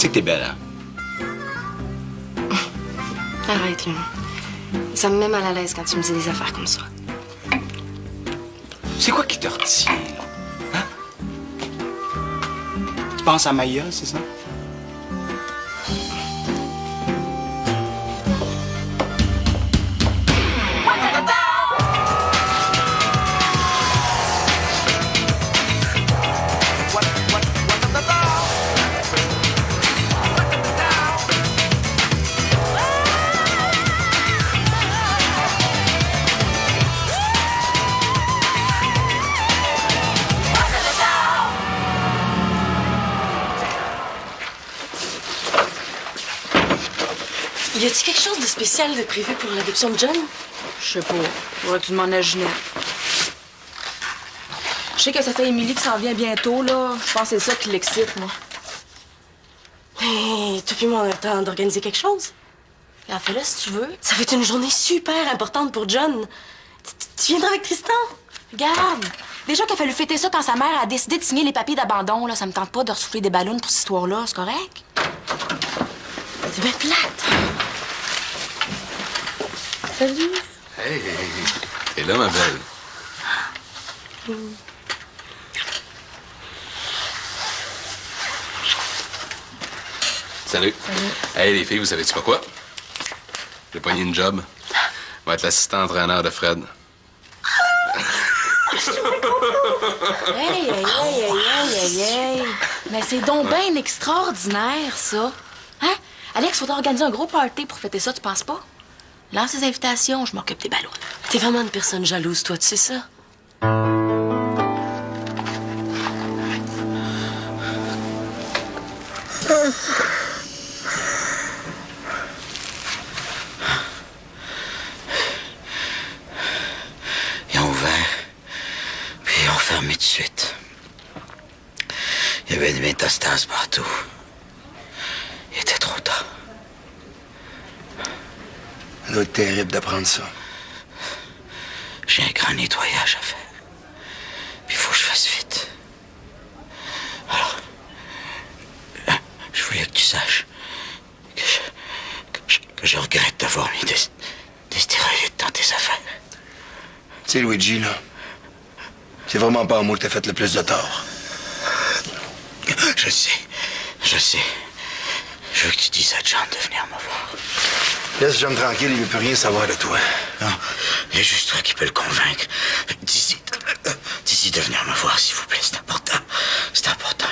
sais que t'es belle, hein? Arrête, là. Ça me met mal à l'aise quand tu me dis des affaires comme ça. C'est quoi qui te retient, là? Hein? Tu penses à Maya, c'est ça? Y a-t-il quelque chose de spécial de prévu pour l'adoption de John? Je sais pas. Faudrait que tu demandes à Ginette. Je sais que ça fait Émilie qui s'en vient bientôt, là. Je pense que c'est ça qui l'excite, moi. Hey, toi puis moi, on a le temps d'organiser quelque chose. En fait, là, si tu veux, ça va être une journée super importante pour John. Tu viendras avec Tristan? Regarde! Déjà qu'il a fallu fêter ça quand sa mère a décidé de signer les papiers d'abandon, là. Ça me tente pas de ressouffler des ballons pour cette histoire-là, c'est correct? C'est bien plate. Salut. Hey, t'es là, ma belle. Salut. Hey, les filles, vous savez-tu pas quoi? J'ai pogné une job. Je vais être l'assistant entraîneur de Fred. Hey, hey, hey, hey, hey, hey. Mais c'est donc bien extraordinaire, ça. Hein? Alex, faudrait organiser un gros party pour fêter ça, tu penses pas? Lance les invitations, je m'occupe des ballons. T'es vraiment une personne jalouse, toi, tu sais ça? Ils ont ouvert, puis ils ont fermé tout de suite. Il y avait des métastases partout. Il était trop tard. Ça doit être terrible d'apprendre ça. J'ai un grand nettoyage à faire. Puis il faut que je fasse vite. Alors, je voulais que tu saches que je regrette d'avoir mis des stéroïdes dans tes affaires. Tu sais, Luigi, là, c'est vraiment pas à moi que t'as fait le plus de tort. Je sais. Je veux que tu dises à John de venir me voir. Laisse John tranquille, il veut plus rien savoir de toi. Non, il y a juste toi qui peux le convaincre. Dis-y de venir me voir, s'il vous plaît, c'est important. C'est important,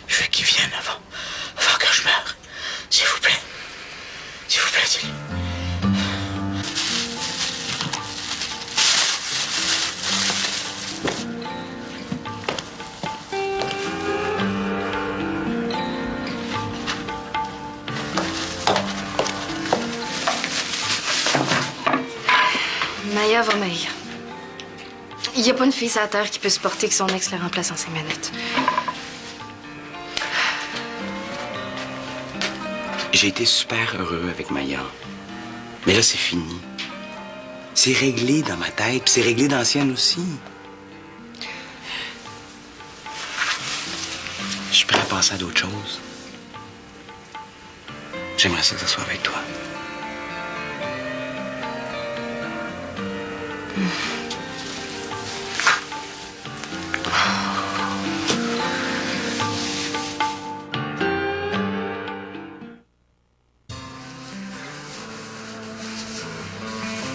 je veux qu'il vienne avant que je meure. S'il vous plaît. S'il vous plaît, dis-lui. Maya va maigrir. Il n'y a pas une fille sur la terre qui peut supporter que son ex la remplace en 5 minutes. J'ai été super heureux avec Maya. Mais là, c'est fini. C'est réglé dans ma tête, puis c'est réglé dans la sienne aussi. Je suis prêt à passer à d'autres choses. J'aimerais ça que ce soit avec toi.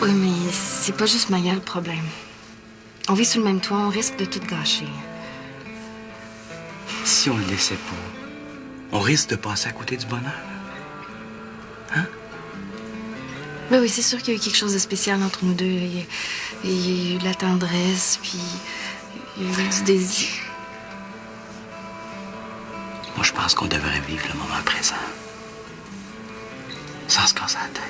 Oui, mais c'est pas juste Maya le problème. On vit sous le même toit, on risque de tout gâcher. Si on le laissait pas, on risque de passer à côté du bonheur. Hein? Ben oui, c'est sûr qu'il y a eu quelque chose de spécial entre nous deux. Il y a eu de la tendresse, puis il y a eu du désir. Moi, je pense qu'on devrait vivre le moment présent. Sans se casser la tête.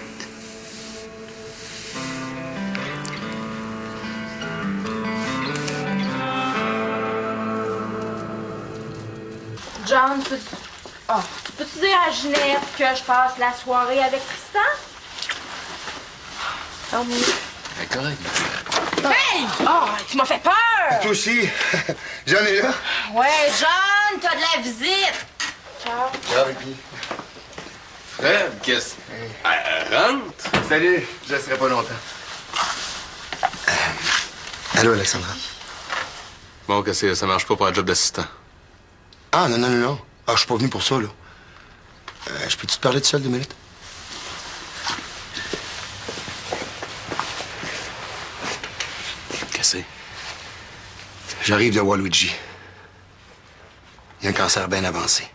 John, peux-tu dire à Ginette que je passe la soirée avec Tristan? Ah oui. Correct. Hey! Oh, tu m'as fait peur! Toi aussi. John est là? Ouais, John, t'as de la visite! Ciao. Ciao, Vicky. Fred, qu'est-ce... rentre. Salut, je resterai pas longtemps. Allô, Alexandra? Bon, qu'est-ce que ça marche pas pour un job d'assistant? Ah, non. Ah, je suis pas venu pour ça, là. Je peux-tu te parler de seul 2 minutes? Qu'est-ce que c'est? J'arrive de Waluigi. Il y a un cancer bien avancé.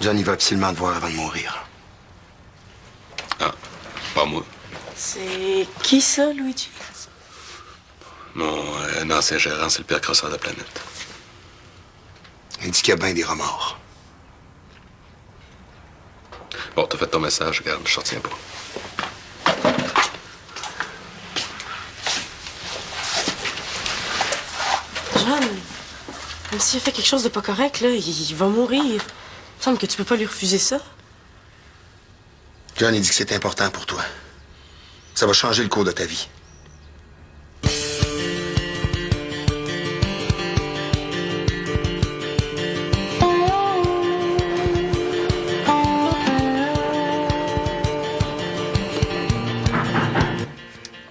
John, il va absolument te voir avant de mourir. Ah, pas moi. C'est qui ça, Luigi? Mon ancien gérant, c'est le pire crosseur de la planète. Il dit qu'il y a bien des remords. Bon, t'as fait ton message, regarde, je t'en retiens pas. John, même s'il a fait quelque chose de pas correct, là, il va mourir. Il me semble que tu peux pas lui refuser ça. John, il dit que c'est important pour toi. Ça va changer le cours de ta vie.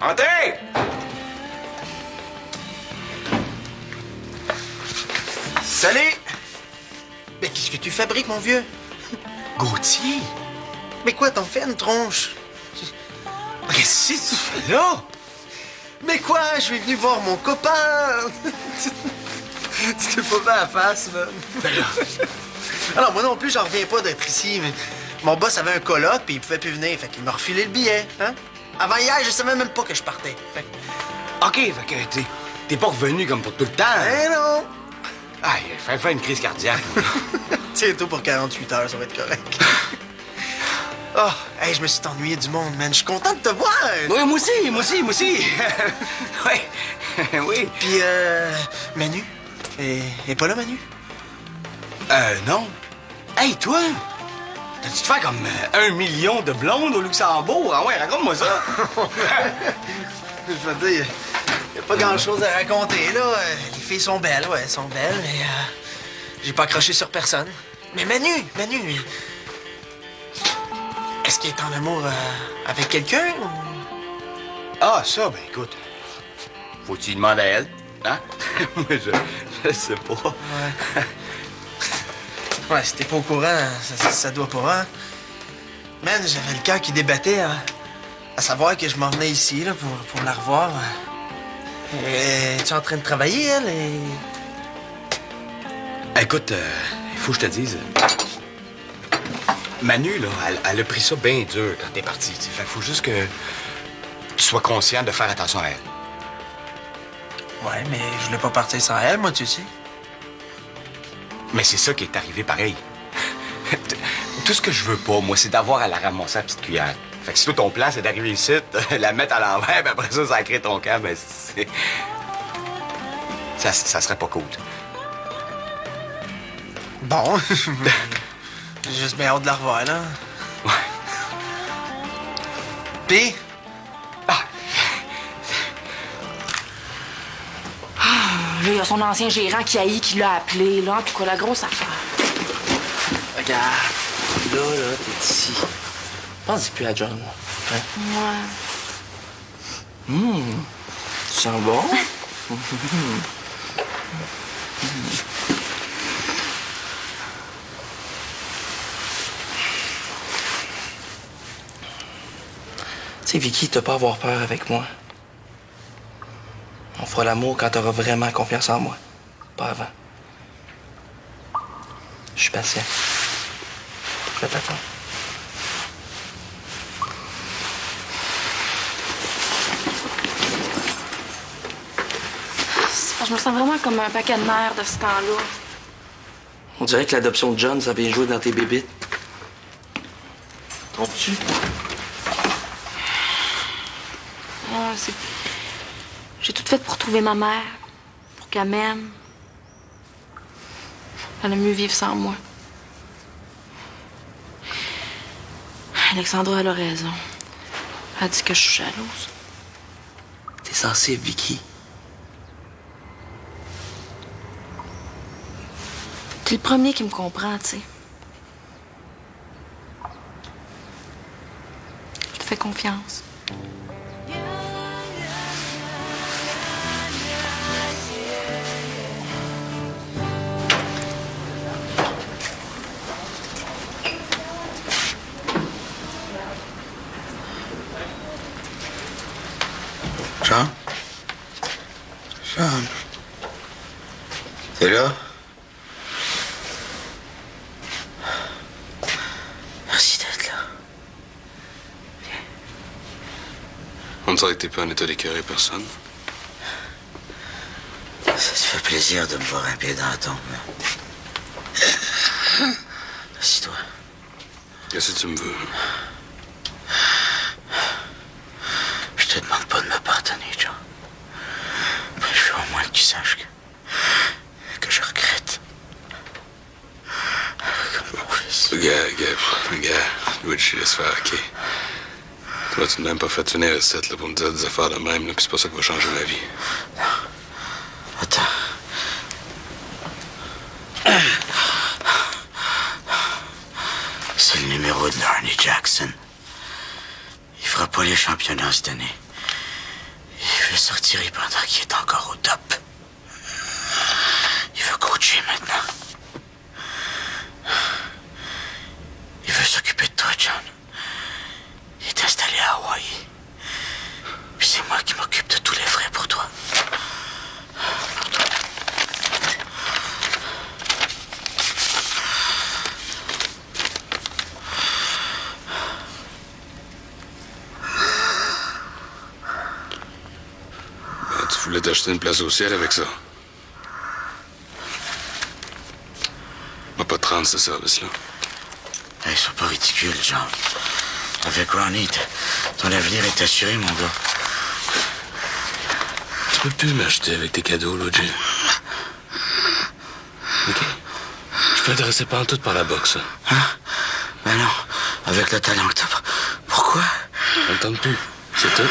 Entrez! Salut! Mais qu'est-ce que tu fabriques, mon vieux? Gauthier? Mais quoi, t'en fais une tronche? Qu'est-ce que tu fais là? Mais quoi, je suis venu voir mon copain! Tu t'es pas fait la face, man. Alors, moi non plus, j'en reviens pas d'être ici, mais mon boss avait un coloc, puis il pouvait plus venir, fait qu'il m'a refilé le billet, hein? Avant hier, je savais même pas que je partais. Fait que- OK, fait que t'es pas revenu comme pour tout le temps. Eh non! Ah, fais une crise cardiaque. Tiens-toi pour 48 heures, ça va être correct. Oh, hey, je me suis ennuyé du monde, man. Je suis content de te voir. Oui, moi aussi. Oui. Puis, Manu? Elle est pas là, Manu? Non. Hey, toi, t'as-tu te faire comme 1 million de blondes au Luxembourg? Ah ouais, raconte-moi ça. Je veux dire, y a pas grand-chose à raconter, là. Les filles sont belles, ouais, elles sont belles, mais j'ai pas accroché sur personne. Mais Manu, est-ce qu'elle est en amour avec quelqu'un ou... Ah, ça, ben écoute, faut-tu demander à elle, hein? Moi, je sais pas. Ouais. Ouais, si t'es pas au courant, ça doit pas, hein? Man, j'avais le cœur qui débattait à savoir que je m'en venais ici, là, pour la revoir. Es-tu en train de travailler, elle? Écoute, il faut que je te dise, Manu, là, elle a pris ça bien dur quand t'es parti. Fait qu'il faut juste que tu sois conscient de faire attention à elle. Ouais, mais je voulais pas partir sans elle, moi, tu sais. Mais c'est ça qui est arrivé pareil. Tout ce que je veux pas, moi, c'est d'avoir à la ramasser à la petite cuillère. Fait que si toi, ton plan, c'est d'arriver ici, la mettre à l'envers, puis après ça crée ton camp, ben c'est... Ça serait pas cool. Bon. J'ai juste bien hâte de la revoir, là. Ouais. Pis? Là, il y a son ancien gérant qui l'a appelé, là. En tout cas, la grosse affaire. Regarde, là, t'es ici. Pense plus à John. Hein? Ouais. Tu sens bon? Tu sais, Vicky, t'as pas à avoir peur avec moi. On fera l'amour quand t'auras vraiment confiance en moi. Pas avant. Je suis patient. Je t'attends. Je me sens vraiment comme un paquet de nerfs de ce temps-là. On dirait que l'adoption de John, ça vient jouer dans tes bébites. Comprends-tu? Ouais, j'ai tout fait pour trouver ma mère, pour qu'elle m'aime. Elle aime mieux vivre sans moi. Alexandra, elle a raison. Elle dit que je suis jalouse. T'es sensible, Vicky. T'es le premier qui me comprend, tu sais. Je te fais confiance. Jean? Jean? T'es là? Merci d'être là. On dirait que t'es pas en état d'écœurer personne. Ça te fait plaisir de me voir un pied dans la tombe. Assis-toi. Qu'est-ce que tu me veux? Je te demande pas de me pardonner, John. Mais je veux au moins que tu saches que je regrette. Comme mon fils. Gars, Luigi, laisse faire, OK? Toi, tu n'as même pas fait venir ici là, pour me dire des affaires de même, là, puis c'est pas ça qui va changer ma vie. Attends. C'est le numéro de Larry Jackson. Il fera pas les championnats cette année. Il veut sortir pendant qu'il est encore au top. Il veut coacher maintenant. Il veut s'occuper de toi, John. Il est installé à Hawaï. Puis c'est moi qui m'occupe de tous les frais pour toi. Tu voulais t'acheter une place au ciel avec ça. On va pas te rendre ce service-là. Hey, sois pas ridicule, John. Avec Ronnie, ton avenir est assuré, mon gars. Tu peux plus m'acheter avec tes cadeaux, Luigi. OK? Je suis intéressé pas en tout par la boxe. Hein? Ben non, avec le talent que t'as pas. Pourquoi? Ça me tente plus. C'est tout.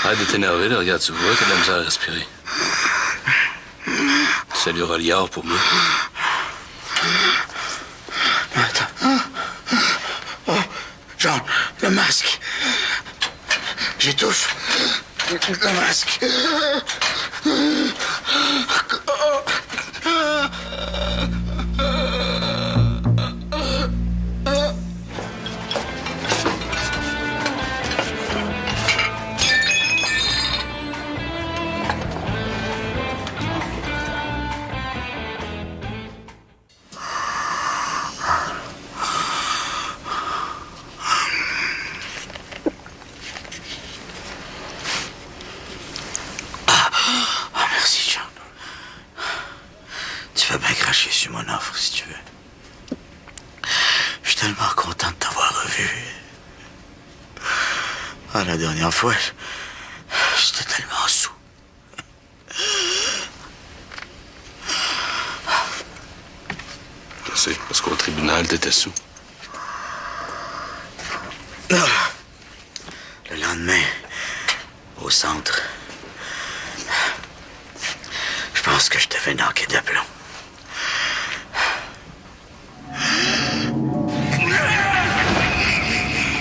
Arrête de t'énerver, là. Regarde, tu vois, t'as de la misère à respirer. Salut Reliard pour moi. Attends. Oh, John, le masque. J'étouffe. Le masque. Merci, John. Tu vas bien cracher sur mon offre, si tu veux. Je suis tellement content de t'avoir revu. Ah, la dernière fois, j'étais tellement sous. Je sais, parce qu'au tribunal, t'étais sous. Le lendemain, au centre, je pense que je devais knocker de plomb.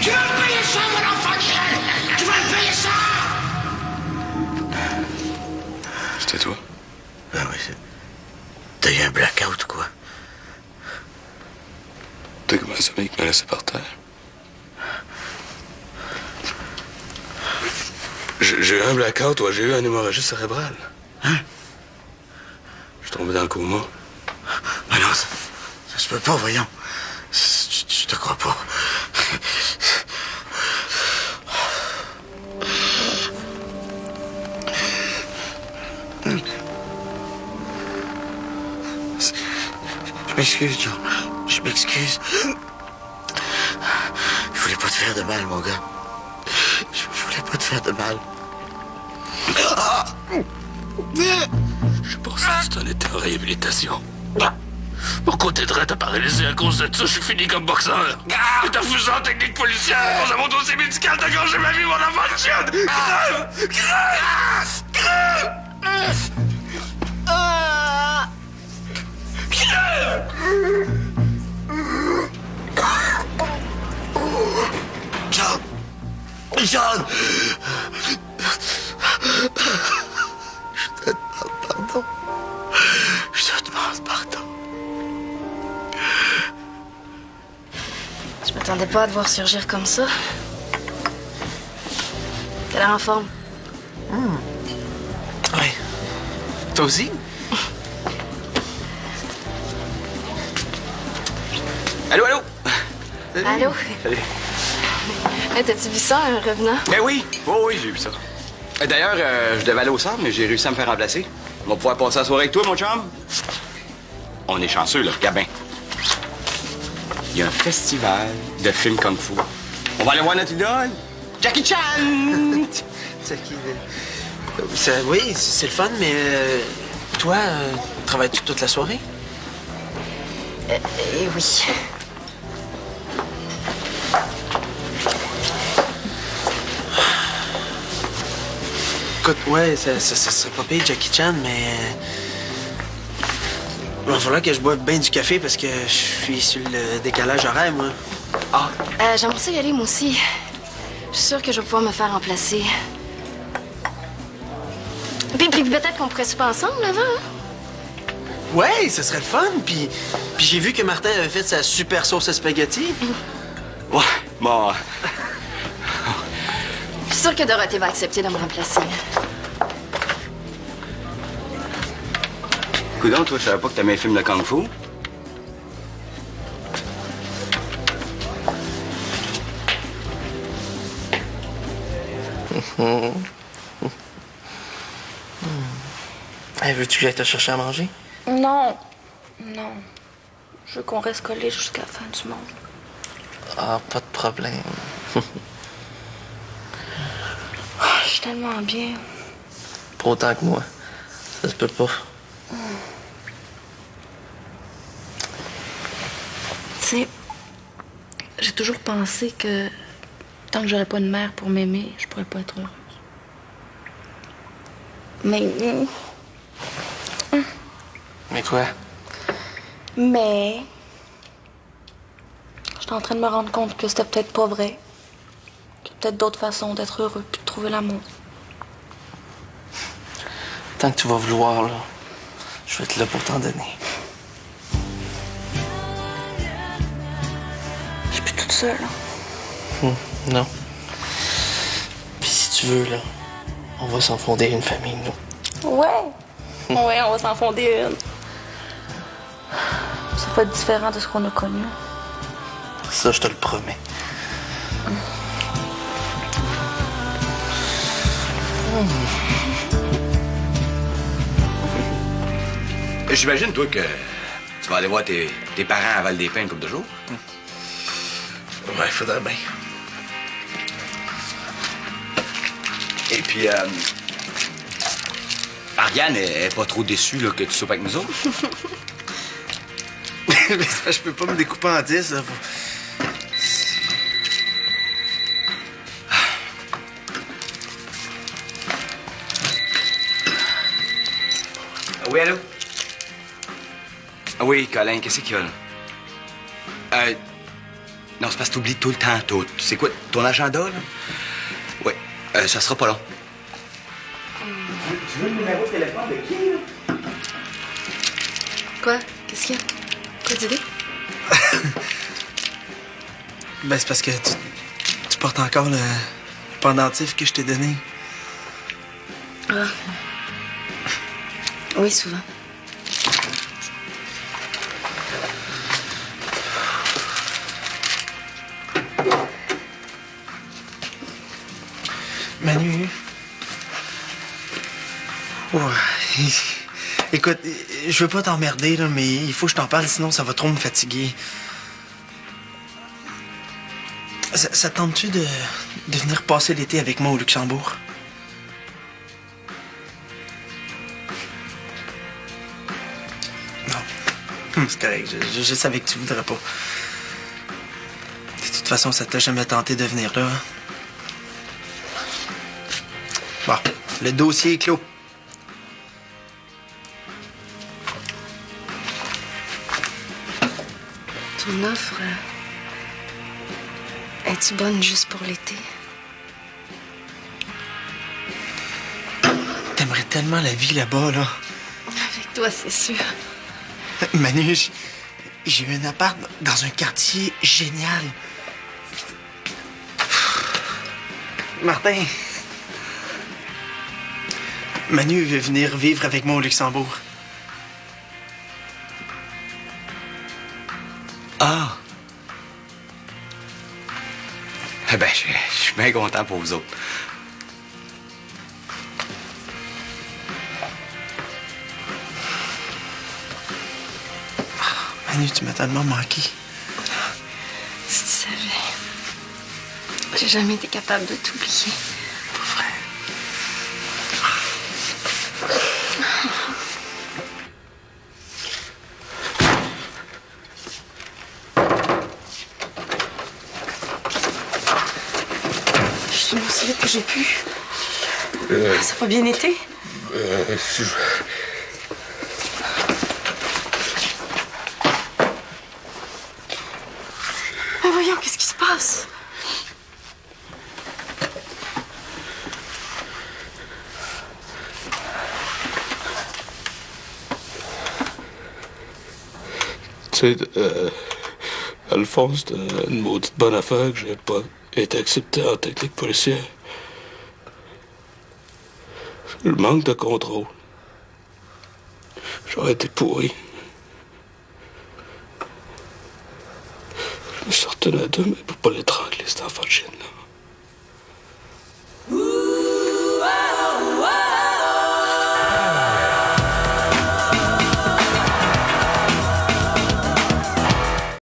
Tu vas me payer ça, mon enfant de chien! Tu vas me payer ça! C'était toi? Ben oui, t'as eu un blackout, quoi. T'as comment ça mec m'a laissé par terre? J'ai eu un blackout, ouais, j'ai eu un hémorragie cérébrale. Hein? Je suis tombé dans le coma. Mais non, ça se peut pas, voyons. Je te crois pas. Je m'excuse, John. Je m'excuse. Je voulais pas te faire de mal, mon gars. Je voulais pas te faire de mal. Je pensais que c'était en état de réhabilitation. Pourquoi t'aiderais à paralyser à cause de ça? Je suis fini comme boxeur. Et ta fusée en technique policière à cause de mon dossier médical, t'as gangé ma vie, mon enfant de chienne! Crève! Crève! Crève! John! John! Je te demande pardon. Je te demande pardon. Je m'attendais pas à te voir surgir comme ça. T'as l'air en forme. Ouais. Toi aussi? Allô, allô? Allô? Salut. Hey, t'as-tu vu ça, un revenant? Ben oui, oui, j'ai vu ça. D'ailleurs, je devais aller au centre, mais j'ai réussi à me faire remplacer. On va pouvoir passer la soirée avec toi, mon chum. On est chanceux, là. Regarde bien. Il y a un festival de films kung-fu. On va aller voir notre idole, Jackie Chan! Jackie, oui, c'est le fun, mais toi, travailles-tu toute la soirée? Oui. Écoute, ouais, ça serait pas pire, Jackie Chan, mais... il va falloir que je boive bien du café parce que je suis sur le décalage horaire, moi. Ah. J'aimerais ça y aller, moi aussi. Je suis sûre que je vais pouvoir me faire remplacer. Puis peut-être qu'on pourrait souper ensemble avant, hein? Ouais, ce serait le fun. Puis j'ai vu que Martin avait fait sa super sauce à spaghetti. Ouais, bon... Je suis sûre que Dorothée va accepter de me remplacer. Coudonc, toi, je savais pas que t'aimais les films de kung-fu. Hey, veux-tu que j'aille te chercher à manger? Non. Non. Je veux qu'on reste collés jusqu'à la fin du monde. Ah, pas de problème. Je suis tellement bien. Pas autant que moi. Ça se peut pas. Tu sais, j'ai toujours pensé que tant que j'aurais pas une mère pour m'aimer, je pourrais pas être heureuse. Mais... Mais quoi? Mais... J'étais en train de me rendre compte que c'était peut-être pas vrai. Qu'il y a peut-être d'autres façons d'être heureux puis de trouver l'amour. Tant que tu vas vouloir, là, je vais être là pour t'en donner. Je suis plus toute seule. Non. Puis si tu veux, là, on va s'en fonder une famille, nous. Ouais. Ouais, on va s'en fonder une. Ça va être différent de ce qu'on a connu. Ça, je te le promets. J'imagine, toi, que tu vas aller voir tes parents à Val-des-Pins une couple de jours. Ouais, faudrait bien. Et puis, Ariane est pas trop déçue là, que tu soupes avec nous autres. Mais c'est parce que je peux pas me découper en 10. Là. Oui, allô? Ah oui, Colin, qu'est-ce qu'il y a, là? Non, c'est parce que t'oublies tout le temps tout. C'est quoi, ton agenda, là? Oui, ça sera pas long. Tu veux le numéro de téléphone de qui, là? Quoi? Qu'est-ce qu'il y a? Quoi d'idée? Ben, c'est parce que tu portes encore le pendentif que je t'ai donné. Ah. Oui, souvent. Manu. Ouais. Écoute, je veux pas t'emmerder, là, mais il faut que je t'en parle, sinon ça va trop me fatiguer. Ça te tente-tu de venir passer l'été avec moi au Luxembourg? Non. C'est correct, je savais que tu voudrais pas. De toute façon, ça t'a jamais tenté de venir là. Bon, le dossier est clos. Ton offre, es-tu bonne juste pour l'été? T'aimerais tellement la vie là-bas, là. Avec toi, c'est sûr. Manu, j'ai eu un appart dans un quartier génial. Martin. Manu veut venir vivre avec moi au Luxembourg. Ah! Eh ben, je suis bien content pour vous autres. Manu, tu m'as tellement manqué. Si tu savais. J'ai jamais été capable de t'oublier. Pour vrai. Je suis allée aussi vite que j'ai pu. Ça a pas bien été? Ah, voyons, qu'est-ce qui se passe? Tu sais, Alphonse, c'était une maudite bonne affaire que j'ai pas été accepté en technique policière. Le manque de contrôle. J'aurais été pourri. Je me suis retenu à deux, mais pour pas l'étrangler, cet enfant de chienne-là.